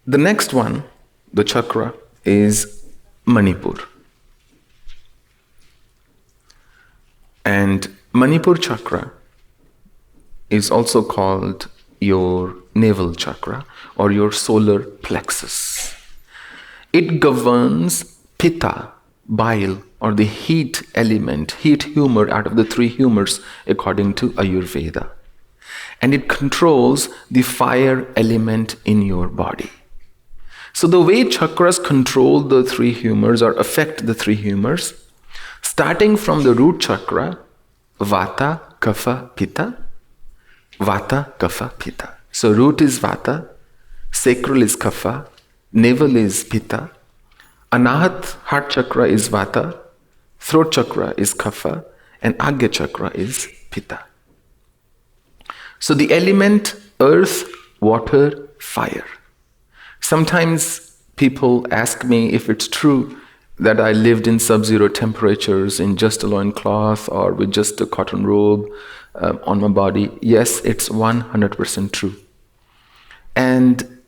The next one, the chakra, is Manipur. And Manipur Chakra is also called your navel chakra or your solar plexus. It governs pitta, bile, or the heat element, heat humor out of the three humors according to Ayurveda. And it controls the fire element in your body. So the way chakras control the three humors or affect the three humors, starting from the root chakra, vata, kapha, pitta, vata, kapha, pitta. So root is vata, sacral is kapha, navel is pitta, anahat, heart chakra is vata, throat chakra is kapha, and agya chakra is pitta. So the element earth, water, fire. Sometimes people ask me if it's true that I lived in sub-zero temperatures in just a loincloth or with just a cotton robe on my body. Yes, it's 100% true. And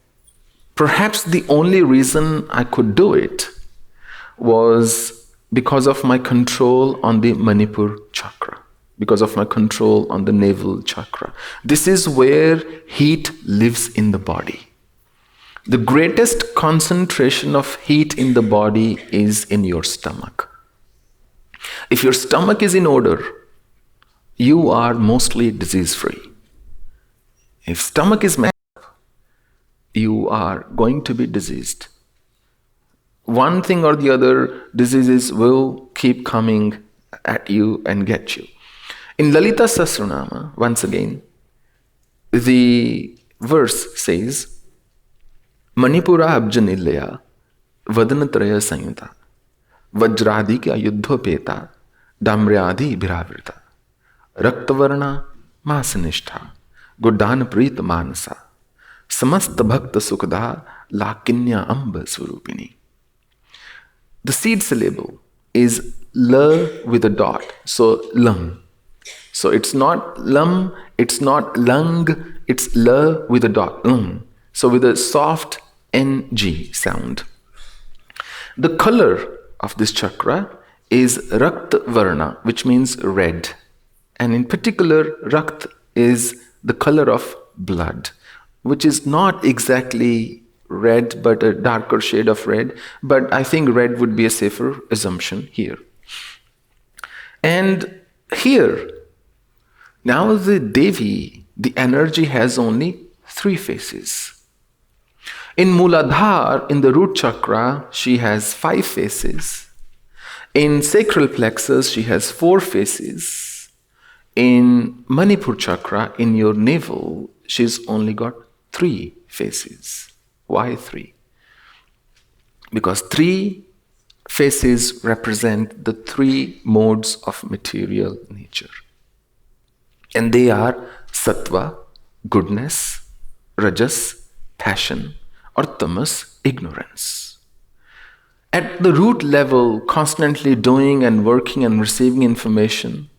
perhaps the only reason I could do it was because of my control on the Manipur chakra, because of my control on the navel chakra. This is where heat lives in the body. The greatest concentration of heat in the body is in your stomach. If your stomach is in order, you are mostly disease-free. If stomach is messed up, you are going to be diseased. One thing or the other, diseases will keep coming at you and get you. In Lalita Sahasranama, once again, the verse says, Manipura abjanilaya vadanatraya sanyuta vajradi kya yuddhopeta damryadi bhiravrita raktavarna masanishta guddhan preet manasa samasta bhakta sukda lakinya amba swarupini. The seed syllable is la with a dot, so lung. So it's not lum, it's not lung, it's la with a dot, lung. So with a soft NG sound. The color of this chakra is Rakt Varna, which means red. And in particular, Rakt is the color of blood, which is not exactly red, but a darker shade of red. But I think red would be a safer assumption here. And here, now the Devi, the energy has only 3 faces. In Muladhar, in the root chakra, she has 5 faces. In sacral plexus, she has 4 faces. In Manipur chakra, in your navel, she's only got 3 faces. Why 3? Because 3 faces represent the 3 modes of material nature. And they are sattva, goodness, rajas, passion, or tamas, ignorance. At the root level, constantly doing and working and receiving information,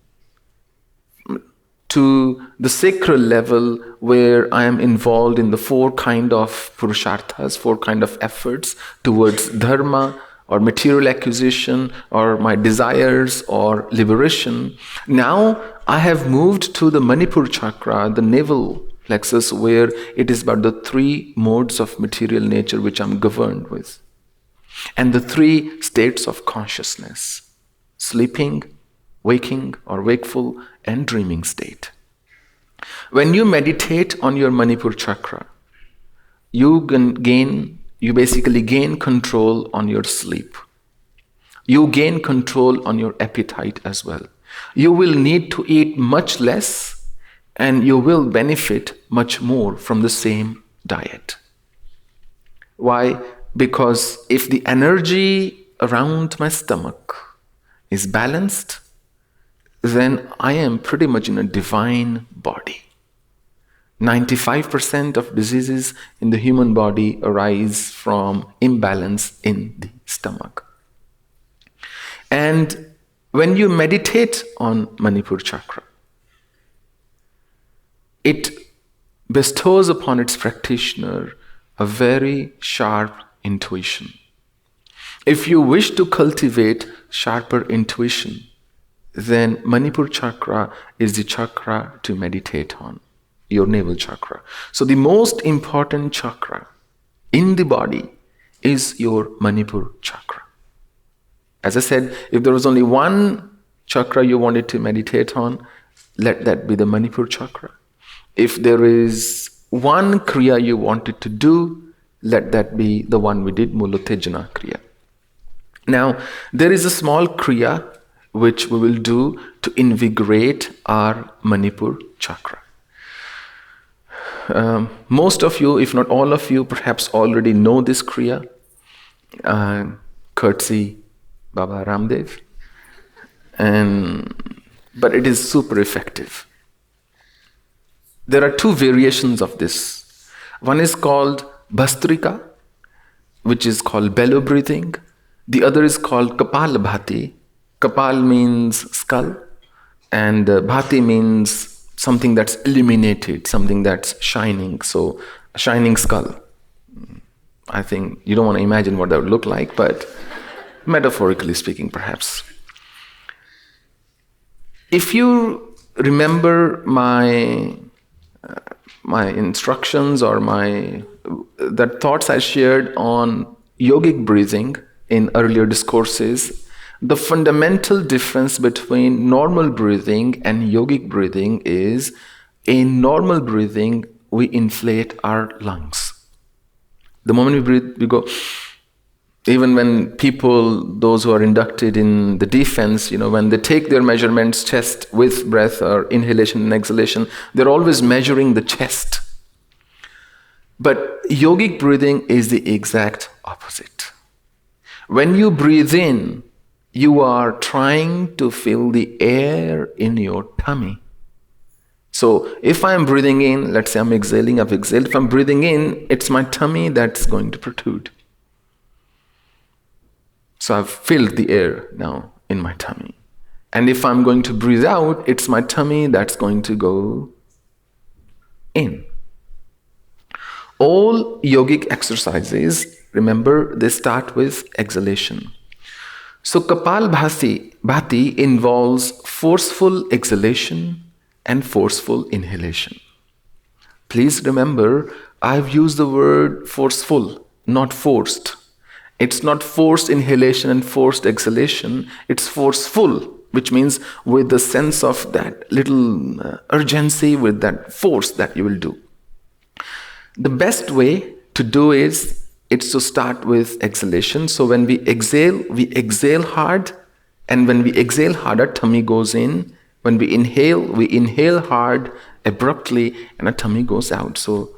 to the sacral level where I am involved in the 4 kind of purusharthas, 4 kind of efforts towards dharma or material acquisition or my desires or liberation. Now I have moved to the Manipur chakra, the navel plexus, where it is about the 3 modes of material nature which I'm governed with. And the 3 states of consciousness: sleeping, waking or wakeful, and dreaming state. When you meditate on your Manipur chakra, you basically gain control on your sleep. You gain control on your appetite as well. You will need to eat much less and you will benefit much more from the same diet. Why? Because if the energy around my stomach is balanced, then I am pretty much in a divine body. 95% of diseases in the human body arise from imbalance in the stomach. And when you meditate on Manipur chakra, it bestows upon its practitioner a very sharp intuition. If you wish to cultivate sharper intuition, then Manipur Chakra is the chakra to meditate on, your navel chakra. So the most important chakra in the body is your Manipur Chakra. As I said, if there was only one chakra you wanted to meditate on, let that be the Manipur Chakra. If there is one Kriya you wanted to do, let that be the one we did, Mulotejana Kriya. Now, there is a small Kriya which we will do to invigorate our Manipur Chakra. Most of you, if not all of you, perhaps already know this Kriya, courtesy Baba Ramdev, but it is super effective. There are two variations of this. One is called Bhastrika, which is called bellow breathing. The other is called Kapal Bhati. Kapal means skull, and Bhati means something that's illuminated, something that's shining. So, a shining skull. I think you don't want to imagine what that would look like, but metaphorically speaking, perhaps. If you remember my instructions or the thoughts I shared on yogic breathing in earlier discourses, the fundamental difference between normal breathing and yogic breathing is, in normal breathing, we inflate our lungs. The moment we breathe, we go. Even when people, those who are inducted in the defense, when they take their measurements, chest with breath or inhalation and exhalation, they're always measuring the chest. But yogic breathing is the exact opposite. When you breathe in, you are trying to fill the air in your tummy. So if I'm breathing in, let's say I'm exhaling, I've exhaled. If I'm breathing in, it's my tummy that's going to protrude. So I've filled the air now in my tummy. And if I'm going to breathe out, it's my tummy that's going to go in. All yogic exercises, remember, they start with exhalation. So Kapal Bhati involves forceful exhalation and forceful inhalation. Please remember, I've used the word forceful, not forced. It's not forced inhalation and forced exhalation. It's forceful, which means with the sense of that little urgency, with that force that you will do. The best way to do it's to start with exhalation. So when we exhale hard. And when we exhale hard, our tummy goes in. When we inhale hard, abruptly, and our tummy goes out. So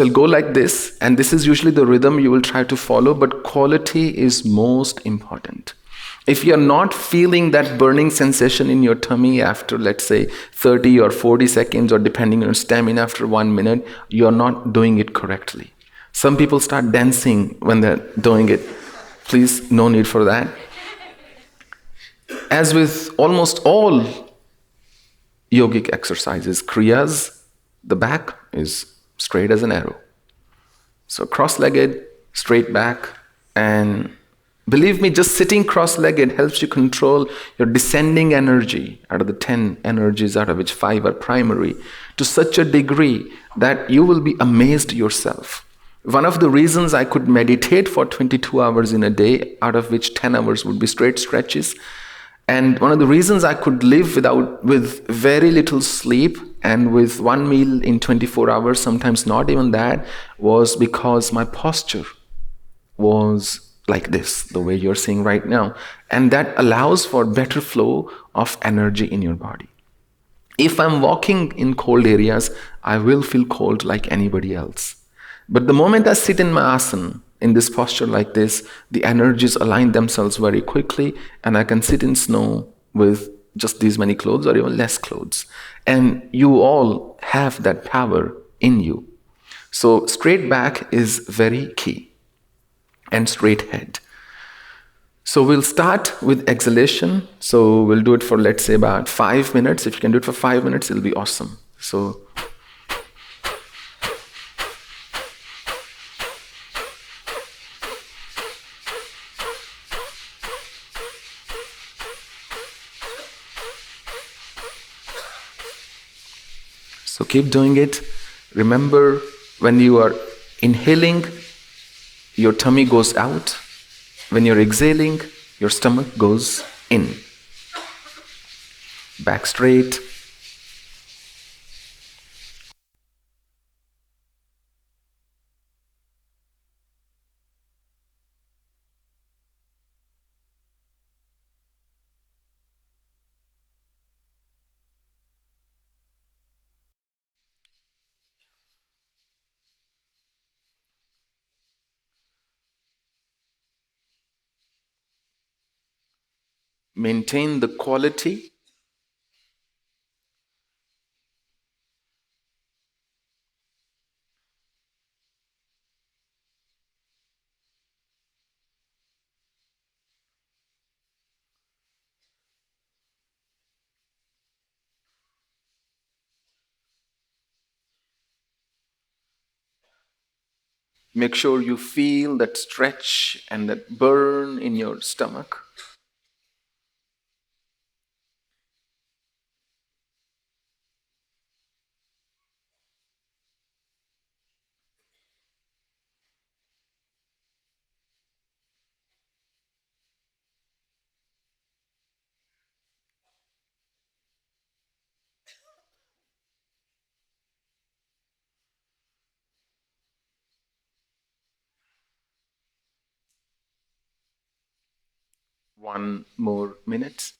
it'll go like this, and this is usually the rhythm you will try to follow, but quality is most important. If you're not feeling that burning sensation in your tummy after, let's say, 30 or 40 seconds, or depending on your stamina after 1 minute, you're not doing it correctly. Some people start dancing when they're doing it. Please, no need for that. As with almost all yogic exercises, kriyas, the back is straight as an arrow. So cross-legged, straight back, and believe me, just sitting cross-legged helps you control your descending energy out of the 10 energies, out of which 5 are primary, to such a degree that you will be amazed yourself. One of the reasons I could meditate for 22 hours in a day, out of which 10 hours would be straight stretches, and one of the reasons I could live with very little sleep and with one meal in 24 hours, sometimes not even that, was because my posture was like this, the way you're seeing right now. And that allows for better flow of energy in your body. If I'm walking in cold areas, I will feel cold like anybody else. But the moment I sit in my asana, in this posture like this, the energies align themselves very quickly, and I can sit in snow with just these many clothes or even less clothes. And you all have that power in you. So straight back is very key, and straight head. So we'll start with exhalation. So we'll do it for, let's say, about 5 minutes. If you can do it for 5 minutes, it'll be awesome. So keep doing it. Remember, when you are inhaling, your tummy goes out. When you're exhaling, your stomach goes in. Back straight. Maintain the quality. Make sure you feel that stretch and that burn in your stomach. One more minute.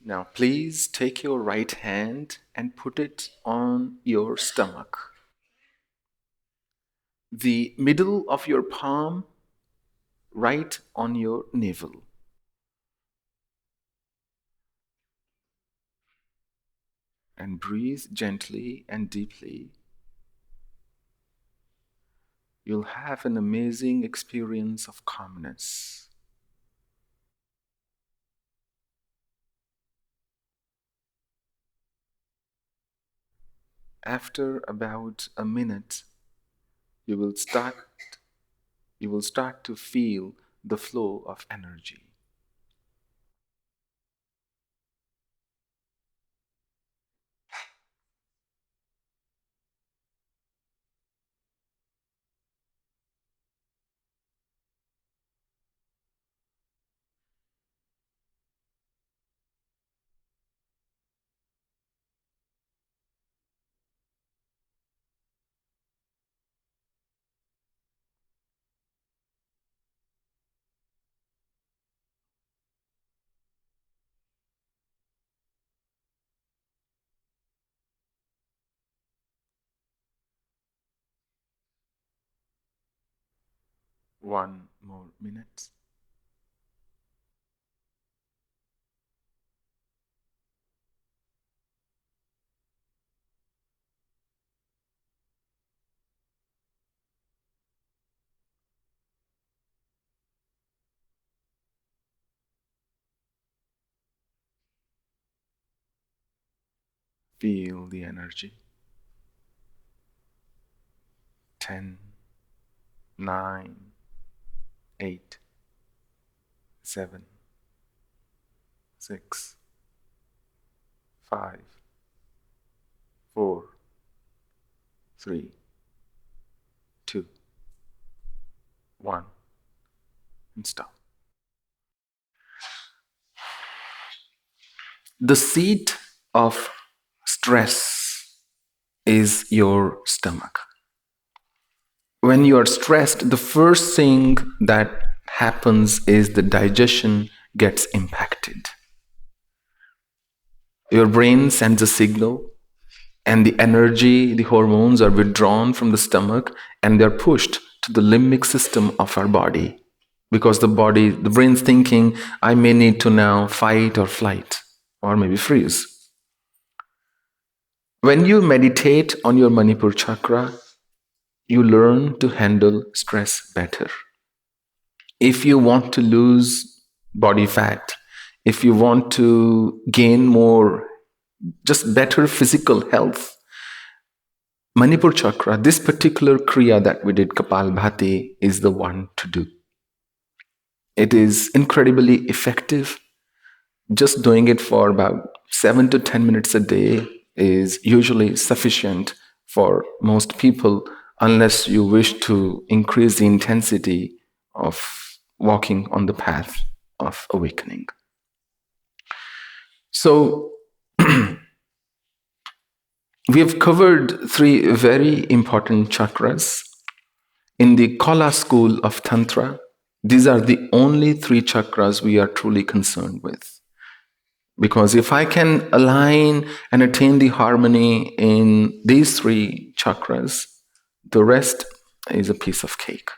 Now, please take your right hand and put it on your stomach. The middle of your palm right on your navel. And breathe gently and deeply. You'll have an amazing experience of calmness. After about a minute, you will start to feel the flow of energy. One more minute. Feel the energy. 10, 9, 8, 7, 6, 5, 4, 3, 2, 1, and stop. The seat of stress is your stomach. When you are stressed, the first thing that happens is the digestion gets impacted. Your brain sends a signal, and the energy, the hormones are withdrawn from the stomach and they're pushed to the limbic system of our body. Because the brain's thinking, I may need to now fight or flight, or maybe freeze. When you meditate on your Manipur chakra, you learn to handle stress better. If you want to lose body fat, if you want to gain more, just better physical health, Manipur chakra, this particular kriya that we did, Kapal Bhati, is the one to do. It is incredibly effective. Just doing it for about 7 to 10 minutes a day is usually sufficient for most people, unless you wish to increase the intensity of walking on the path of awakening. So, we have covered 3 very important chakras. In the Kala school of Tantra, these are the only 3 chakras we are truly concerned with. Because if I can align and attain the harmony in these 3 chakras, the rest is a piece of cake.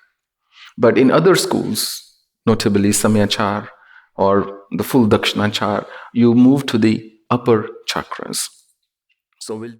But in other schools, notably Samyachar or the full Dakshinachar, you move to the upper chakras. So we'll